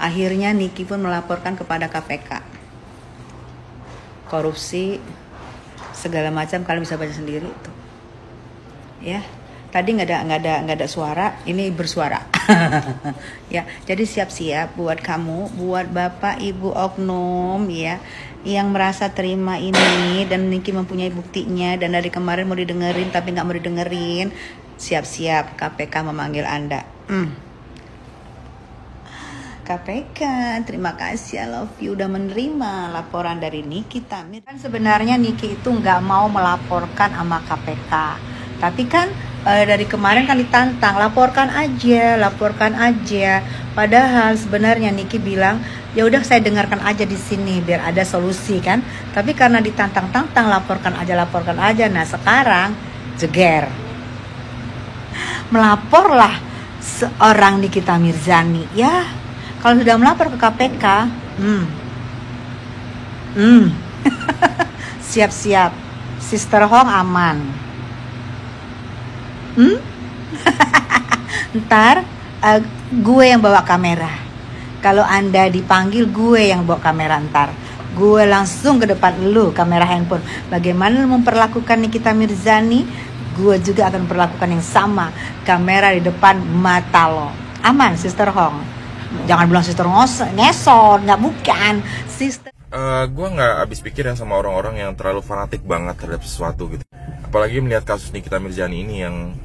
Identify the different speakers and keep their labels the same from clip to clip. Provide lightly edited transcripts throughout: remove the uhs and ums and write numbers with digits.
Speaker 1: Akhirnya Niki pun melaporkan kepada KPK. Korupsi segala macam, kalian bisa baca sendiri itu. Ya, tadi nggak ada suara, ini bersuara. Ya, jadi siap-siap buat kamu, buat bapak ibu oknum ya, yang merasa terima ini dan Niki mempunyai buktinya dan dari kemarin mau didengerin tapi nggak mau didengerin. Siap-siap KPK memanggil Anda. KPK, terima kasih, I love you udah menerima laporan dari Niki Tamir. Kan sebenarnya Niki itu nggak mau melaporkan sama KPK, tapi kan dari kemarin kan ditantang, laporkan aja. Padahal sebenarnya Niki bilang, ya udah saya dengarkan aja di sini biar ada solusi kan. Tapi karena ditantang-tantang, laporkan aja. Nah sekarang jeger, melaporlah seorang Nikita Mirzani ya. Kalau sudah melapor ke KPK, siap-siap, Sister Hong aman. Ntar gue yang bawa kamera. Kalau Anda dipanggil, gue yang bawa kamera ntar. Gue langsung ke depan lu, kamera handphone. Bagaimana lu memperlakukan Nikita Mirzani, gue juga akan memperlakukan yang sama. Kamera di depan mata lo. Aman, Sister Hong. Jangan bilang Sister ngesot, nggak, bukan Sister.
Speaker 2: Gue nggak habis pikir ya sama orang-orang yang terlalu fanatik banget terhadap sesuatu gitu. Apalagi melihat kasus Nikita Mirzani ini yang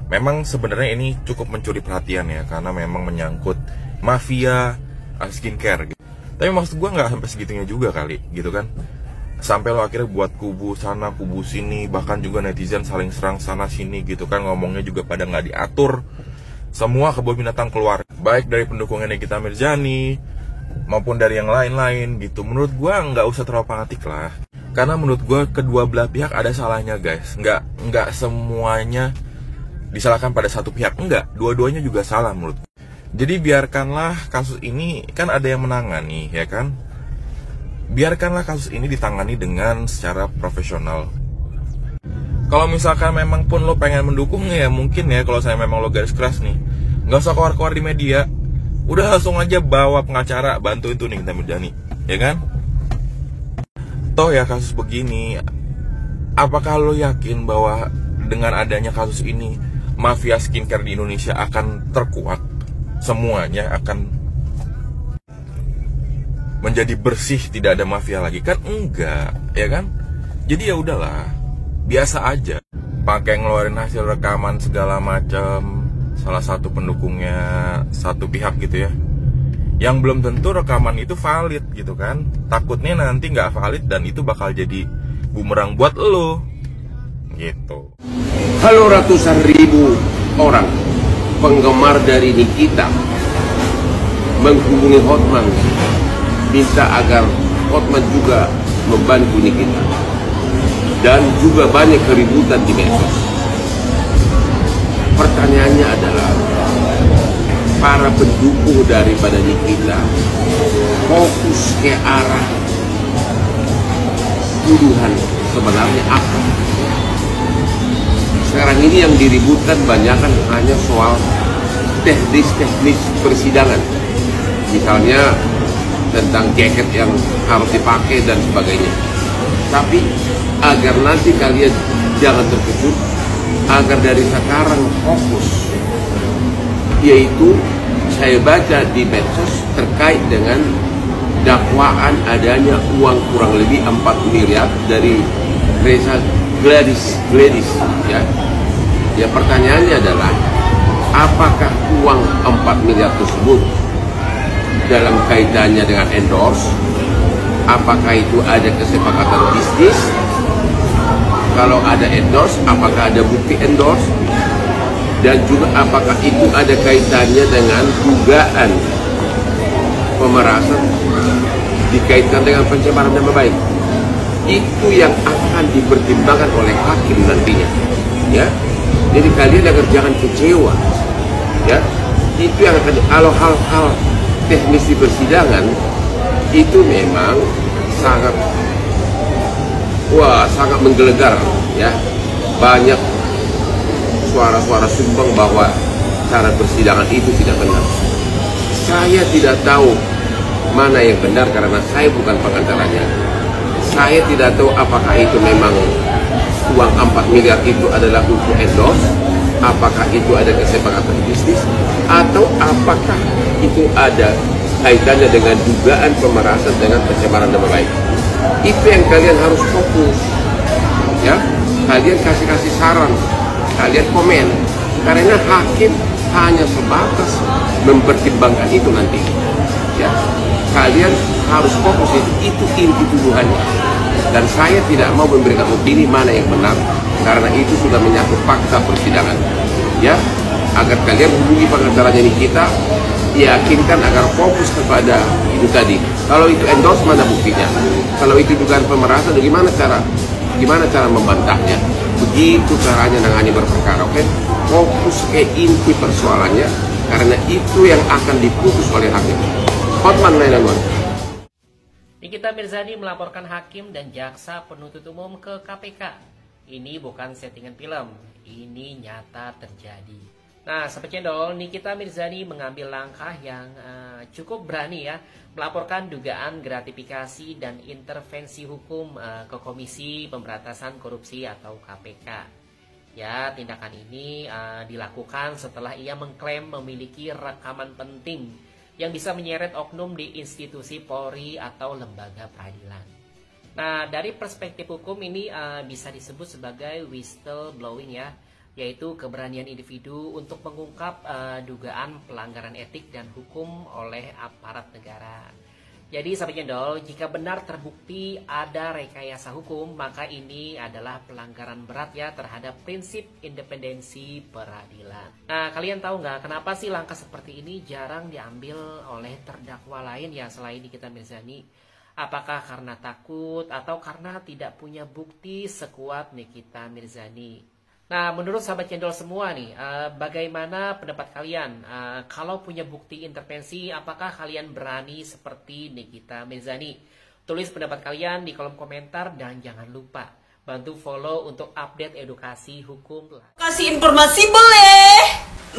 Speaker 2: memang sebenarnya ini cukup mencuri perhatian ya, karena memang menyangkut mafia skincare gitu. Tapi maksud gue nggak sampai segitunya juga kali gitu kan. Sampai lo akhirnya buat kubu sana kubu sini, bahkan juga netizen saling serang sana sini gitu kan, ngomongnya juga pada nggak diatur. Semua kebun binatang keluar, baik dari pendukungnya Nikita Mirzani maupun dari yang lain-lain gitu. Menurut gue nggak usah terlalu fanatik lah, karena menurut gue kedua belah pihak ada salahnya guys. Nggak semuanya disalahkan pada satu pihak, enggak, dua-duanya juga salah menurut gue. Jadi biarkanlah kasus ini, kan ada yang menangani ya kan, biarkanlah kasus ini ditangani dengan secara profesional. Kalau misalkan memang pun lo pengen mendukung ya mungkin ya, kalau saya memang lo garis keras nih, nggak usah keluar-keluar di media, udah langsung aja bawa pengacara bantuin tuh Nikita Mirzani, ya kan? Toh ya kasus begini, apakah lo yakin bahwa dengan adanya kasus ini mafia skincare di Indonesia akan terkuat, semuanya akan menjadi bersih, tidak ada mafia lagi? Kan enggak, ya kan? Jadi ya udahlah, biasa aja, pakai ngeluarin hasil rekaman segala macam salah satu pendukungnya satu pihak gitu ya, yang belum tentu rekaman itu valid gitu kan. Takutnya nanti nggak valid dan itu bakal jadi bumerang buat lo gitu.
Speaker 3: Halo, ratusan ribu orang penggemar dari Nikita menghubungi Hotman, minta agar Hotman juga membantu Nikita. Dan juga banyak keributan di medsos. Pertanyaannya adalah, para pendukung daripada Nikita fokus ke arah tuduhan sebenarnya apa? Sekarang ini yang diributkan banyak kan hanya soal teknis persidangan. Misalnya tentang jaket yang harus dipakai dan sebagainya. Tapi agar nanti kalian jangan terkejut, agar dari sekarang fokus, yaitu saya baca di medsos terkait dengan dakwaan adanya uang kurang lebih 4 miliar dari Reza Gladys ya. Ya, pertanyaannya adalah, apakah uang 4 miliar tersebut dalam kaitannya dengan endorse? Apakah itu ada kesepakatan bisnis? Kalau ada endorse, apakah ada bukti endorse? Dan juga apakah itu ada kaitannya dengan dugaan pemerasan dikaitkan dengan pencemaran nama baik? Itu yang akan dipertimbangkan oleh hakim nantinya, ya. Jadi kalian agar jangan kecewa, ya. Itu yang akan, kalau hal-hal teknis di persidangan itu memang sangat menggelegar ya. Banyak suara-suara sumbang bahwa cara persidangan itu tidak benar. Saya tidak tahu mana yang benar karena saya bukan pengantaranya. Saya tidak tahu apakah itu memang uang 4 miliar itu adalah untuk endorse, apakah itu ada kesepakatan bisnis, atau apakah itu ada kaitannya dengan dugaan pemerasan dengan pencemaran nama baik. Itu yang kalian harus fokus, ya. Kalian kasih saran, kalian komen, karena hakim hanya sebatas mempertimbangkan itu nanti, ya. Kalian harus fokus itu inti tuduhannya. Dan saya tidak mau memberikan opini mana yang benar karena itu sudah menyangkut fakta persidangan, ya. Agar kalian hubungi pengacaranya ini, kita yakinkan agar fokus kepada itu tadi. Kalau itu endorse, mana buktinya? Kalau itu dugaan pemerasan, gimana cara membantahnya? Begitu caranya nangani berperkara, oke? Fokus ke inti persoalannya karena itu yang akan diputus oleh hakim. Hotman Lainanwan.
Speaker 4: Nikita Mirzani melaporkan hakim dan jaksa penuntut umum ke KPK. Ini bukan settingan film, ini nyata terjadi. Nah, Sobat Cendol, Nikita Mirzani mengambil langkah yang cukup berani ya, melaporkan dugaan gratifikasi dan intervensi hukum ke Komisi Pemberantasan Korupsi atau KPK. Ya, tindakan ini dilakukan setelah ia mengklaim memiliki rekaman penting yang bisa menyeret oknum di institusi Polri atau lembaga peradilan. Nah, dari perspektif hukum ini bisa disebut sebagai whistleblowing ya, yaitu keberanian individu untuk mengungkap dugaan pelanggaran etik dan hukum oleh aparat negara. Jadi Sobat Cendol, jika benar terbukti ada rekayasa hukum, maka ini adalah pelanggaran berat ya terhadap prinsip independensi peradilan. Nah, kalian tahu nggak kenapa sih langkah seperti ini jarang diambil oleh terdakwa lain ya selain Nikita Mirzani? Apakah karena takut atau karena tidak punya bukti sekuat Nikita Mirzani? Nah, menurut sahabat Cendol semua nih, bagaimana pendapat kalian? Kalau punya bukti intervensi, apakah kalian berani seperti Nikita Mirzani? Tulis pendapat kalian di kolom komentar dan jangan lupa bantu follow untuk update edukasi hukum.
Speaker 5: Kasih informasi boleh?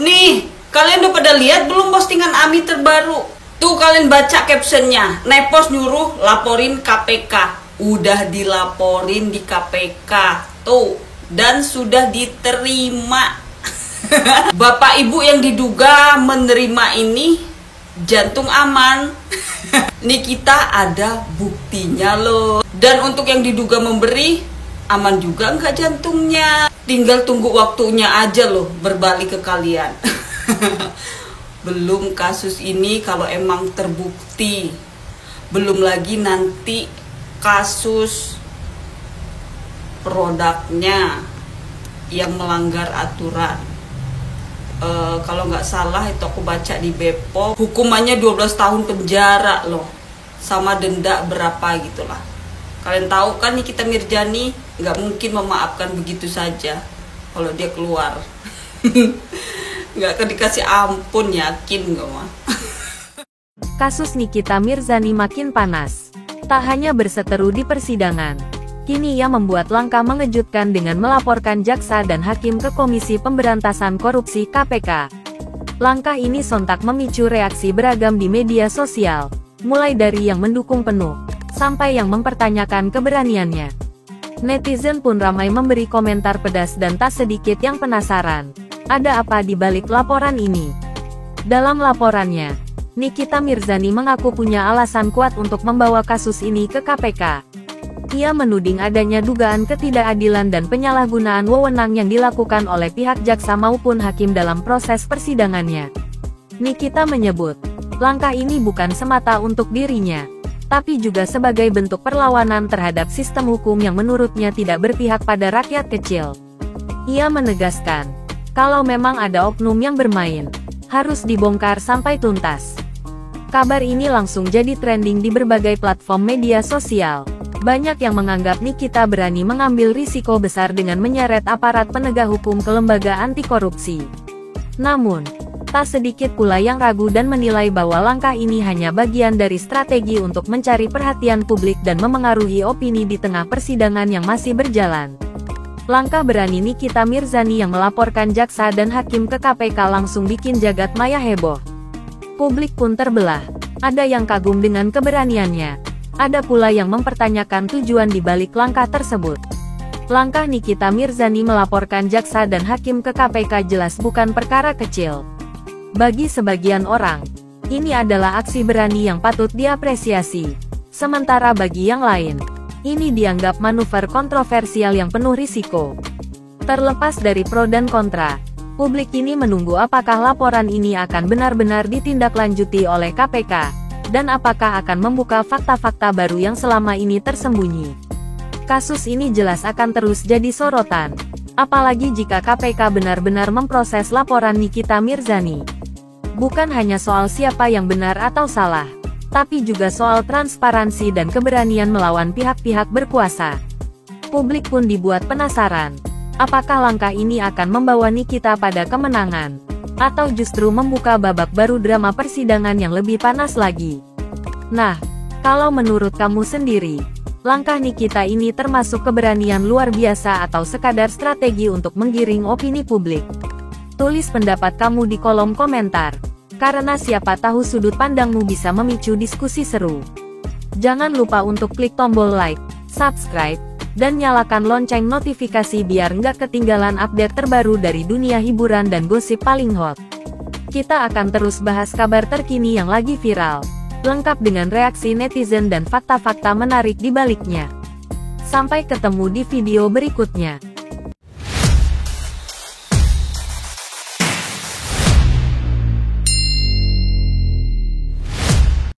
Speaker 5: Nih, kalian udah pada lihat belum postingan Ami terbaru? Tuh kalian baca captionnya, Nepos nyuruh laporin KPK. Udah dilaporin di KPK, tuh. Dan sudah diterima. Bapak ibu yang diduga menerima ini jantung aman. Nikita ada buktinya loh. Dan untuk yang diduga memberi aman juga nggak jantungnya. Tinggal tunggu waktunya aja loh berbalik ke kalian. Belum kasus ini kalau emang terbukti. Belum lagi nanti kasus produknya yang melanggar aturan. Kalau nggak salah itu aku baca di Bepom hukumannya 12 tahun penjara loh, sama denda berapa gitulah. Kalian tahu kan Nikita Mirzani nggak mungkin memaafkan begitu saja kalau dia keluar. Nggak akan dikasih ampun, yakin nggak mah.
Speaker 6: Kasus Nikita Mirzani makin panas. Tak hanya berseteru di persidangan, kini ia membuat langkah mengejutkan dengan melaporkan jaksa dan hakim ke Komisi Pemberantasan Korupsi (KPK). Langkah ini sontak memicu reaksi beragam di media sosial, mulai dari yang mendukung penuh, sampai yang mempertanyakan keberaniannya. Netizen pun ramai memberi komentar pedas dan tak sedikit yang penasaran, ada apa di balik laporan ini? Dalam laporannya, Nikita Mirzani mengaku punya alasan kuat untuk membawa kasus ini ke KPK. Ia menuding adanya dugaan ketidakadilan dan penyalahgunaan wewenang yang dilakukan oleh pihak jaksa maupun hakim dalam proses persidangannya. Nikita menyebut, langkah ini bukan semata untuk dirinya, tapi juga sebagai bentuk perlawanan terhadap sistem hukum yang menurutnya tidak berpihak pada rakyat kecil. Ia menegaskan, kalau memang ada oknum yang bermain, harus dibongkar sampai tuntas. Kabar ini langsung jadi trending di berbagai platform media sosial. Banyak yang menganggap Nikita berani mengambil risiko besar dengan menyeret aparat penegak hukum ke lembaga anti korupsi. Namun, tak sedikit pula yang ragu dan menilai bahwa langkah ini hanya bagian dari strategi untuk mencari perhatian publik dan memengaruhi opini di tengah persidangan yang masih berjalan. Langkah berani Nikita Mirzani yang melaporkan jaksa dan hakim ke KPK langsung bikin jagat maya heboh. Publik pun terbelah. Ada yang kagum dengan keberaniannya. Ada pula yang mempertanyakan tujuan di balik langkah tersebut. Langkah Nikita Mirzani melaporkan jaksa dan hakim ke KPK jelas bukan perkara kecil. Bagi sebagian orang, ini adalah aksi berani yang patut diapresiasi. Sementara bagi yang lain, ini dianggap manuver kontroversial yang penuh risiko. Terlepas dari pro dan kontra, publik ini menunggu apakah laporan ini akan benar-benar ditindaklanjuti oleh KPK, dan apakah akan membuka fakta-fakta baru yang selama ini tersembunyi. Kasus ini jelas akan terus jadi sorotan, apalagi jika KPK benar-benar memproses laporan Nikita Mirzani. Bukan hanya soal siapa yang benar atau salah, tapi juga soal transparansi dan keberanian melawan pihak-pihak berkuasa. Publik pun dibuat penasaran, apakah langkah ini akan membawa Nikita pada kemenangan, atau justru membuka babak baru drama persidangan yang lebih panas lagi. Nah, kalau menurut kamu sendiri, langkah Nikita ini termasuk keberanian luar biasa atau sekadar strategi untuk menggiring opini publik? Tulis pendapat kamu di kolom komentar, karena siapa tahu sudut pandangmu bisa memicu diskusi seru. Jangan lupa untuk klik tombol like, subscribe, dan nyalakan lonceng notifikasi biar nggak ketinggalan update terbaru dari dunia hiburan dan gosip paling hot. Kita akan terus bahas kabar terkini yang lagi viral, lengkap dengan reaksi netizen dan fakta-fakta menarik di baliknya. Sampai ketemu di video berikutnya.